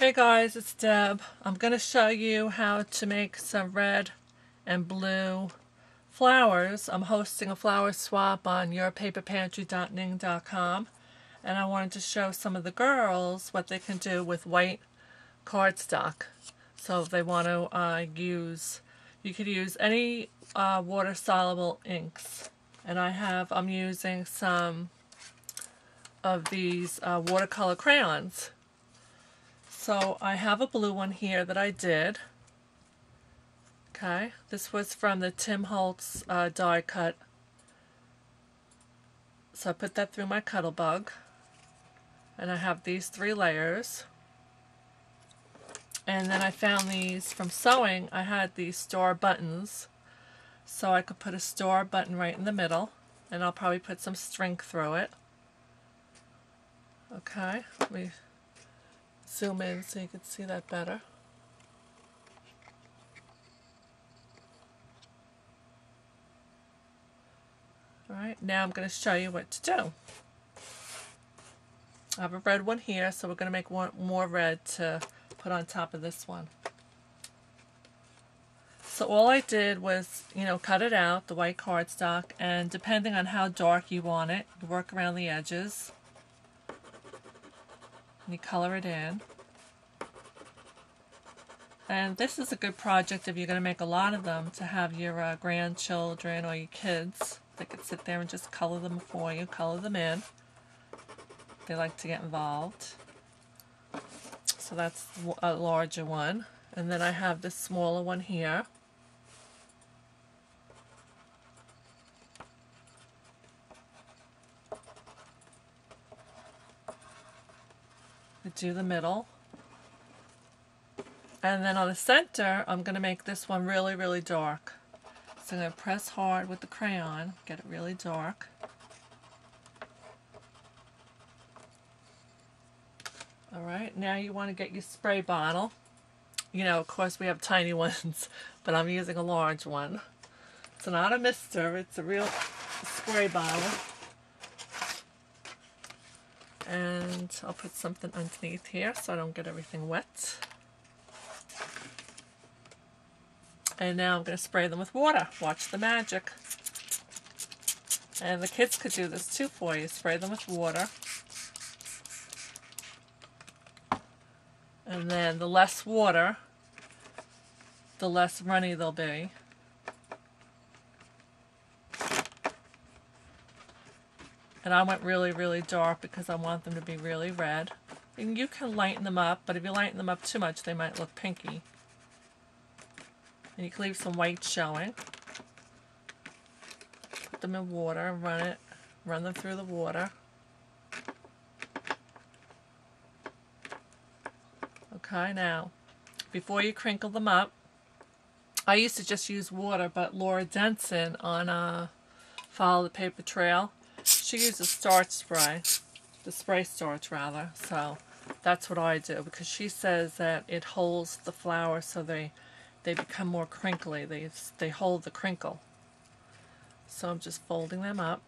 Hey guys, it's Deb. I'm going to show you how to make some red and blue flowers. I'm hosting a flower swap on yourpaperpantry.ning.com, and I wanted to show some of the girls what they can do with white cardstock. So if they want to you could use any water-soluble inks. And I'm using some of these watercolor crayons. So I have a blue one here that I did. Okay, this was from the Tim Holtz die cut. So I put that through my Cuttlebug. And I have these 3 layers. And then I found these from sewing. I had these star buttons. So I could put a star button right in the middle. And I'll probably put some string through it. Okay, let me zoom in so you can see that better. Alright, now I'm going to show you what to do. I have a red one here, so we're going to make one more red to put on top of this one. So all I did was, cut it out, the white cardstock, and depending on how dark you want it, you work around the edges. And you color it in. And this is a good project if you're going to make a lot of them, to have your grandchildren or your kids. They could sit there and just color them for you, color them in. They like to get involved. So that's a larger one. And then I have this smaller one here. To do the middle. And then on the center, I'm going to make this one really, really dark. So I'm going to press hard with the crayon, get it really dark. Alright, now you want to get your spray bottle. Of course we have tiny ones, but I'm using a large one. It's not a mister, it's a real spray bottle. And I'll put something underneath here so I don't get everything wet. And now I'm going to spray them with water. Watch the magic. And the kids could do this too for you. Spray them with water. And then the less water, the less runny they'll be. And I went really, really dark because I want them to be really red. And you can lighten them up, but if you lighten them up too much, they might look pinky. And you can leave some white showing. Put them in water and run them through the water. Okay, now, before you crinkle them up, I used to just use water, but Laura Denson on Follow the Paper Trail, she uses starch spray, the spray starch rather, so that's what I do, because she says that it holds the flower so they become more crinkly. They hold the crinkle. So I'm just folding them up.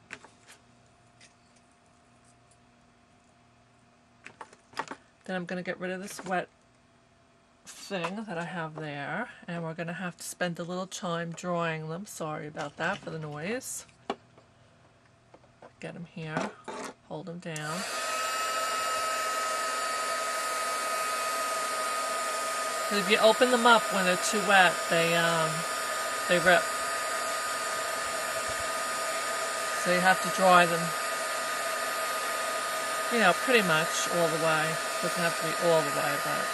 Then I'm going to get rid of this wet thing that I have there, and we're going to have to spend a little time drawing them. Sorry about that for the noise. Get them here, hold them down. If you open them up when they're too wet, they rip. So you have to dry them, pretty much all the way. Doesn't have to be all the way, but.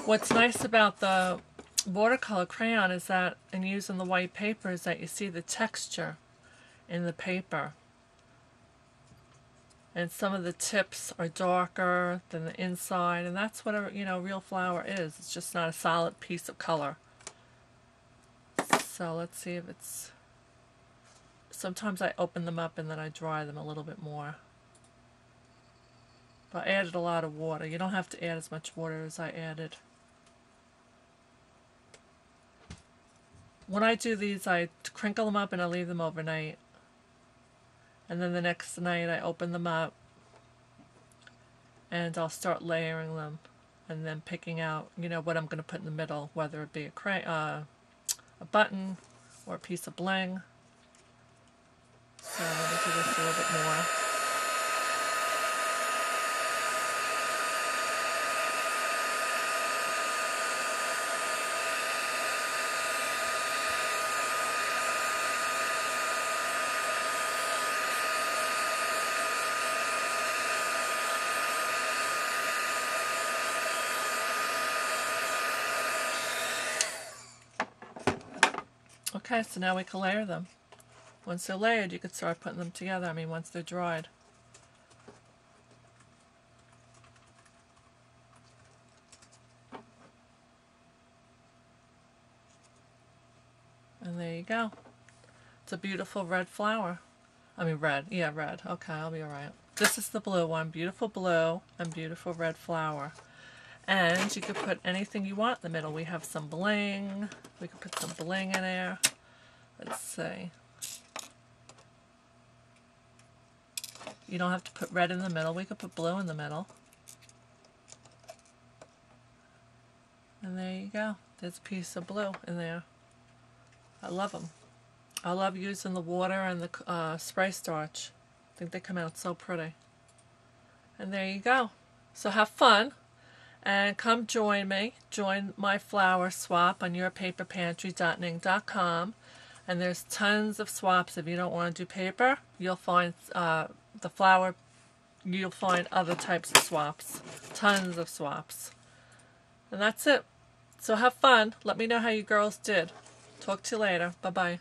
What's nice about the watercolor crayon is that, and using the white paper, is that you see the texture in the paper. And some of the tips are darker than the inside, and that's what a real flower is. It's just not a solid piece of color. So let's see if it's... Sometimes I open them up and then I dry them a little bit more. But I added a lot of water. You don't have to add as much water as I added. When I do these, I crinkle them up and I leave them overnight. And then the next night I open them up and I'll start layering them and then picking out, what I'm going to put in the middle, whether it be a button or a piece of bling. So let me do this a little bit more. Okay, so now we can layer them. Once they're layered, you can start putting them together. Once they're dried. And there you go. It's a beautiful red flower. Red. Yeah, red. Okay, I'll be alright. This is the blue one. Beautiful blue and beautiful red flower. And you could put anything you want in the middle. We have some bling. We could put some bling in there. Let's see. You don't have to put red in the middle. We could put blue in the middle. And there you go. There's a piece of blue in there. I love them. I love using the water and the spray starch. I think they come out so pretty. And there you go. So have fun. And come join me. Join my flower swap on yourpaperpantry.ning.com. And there's tons of swaps. If you don't want to do paper, you'll find the flower, you'll find other types of swaps. Tons of swaps. And that's it. So have fun. Let me know how you girls did. Talk to you later. Bye-bye.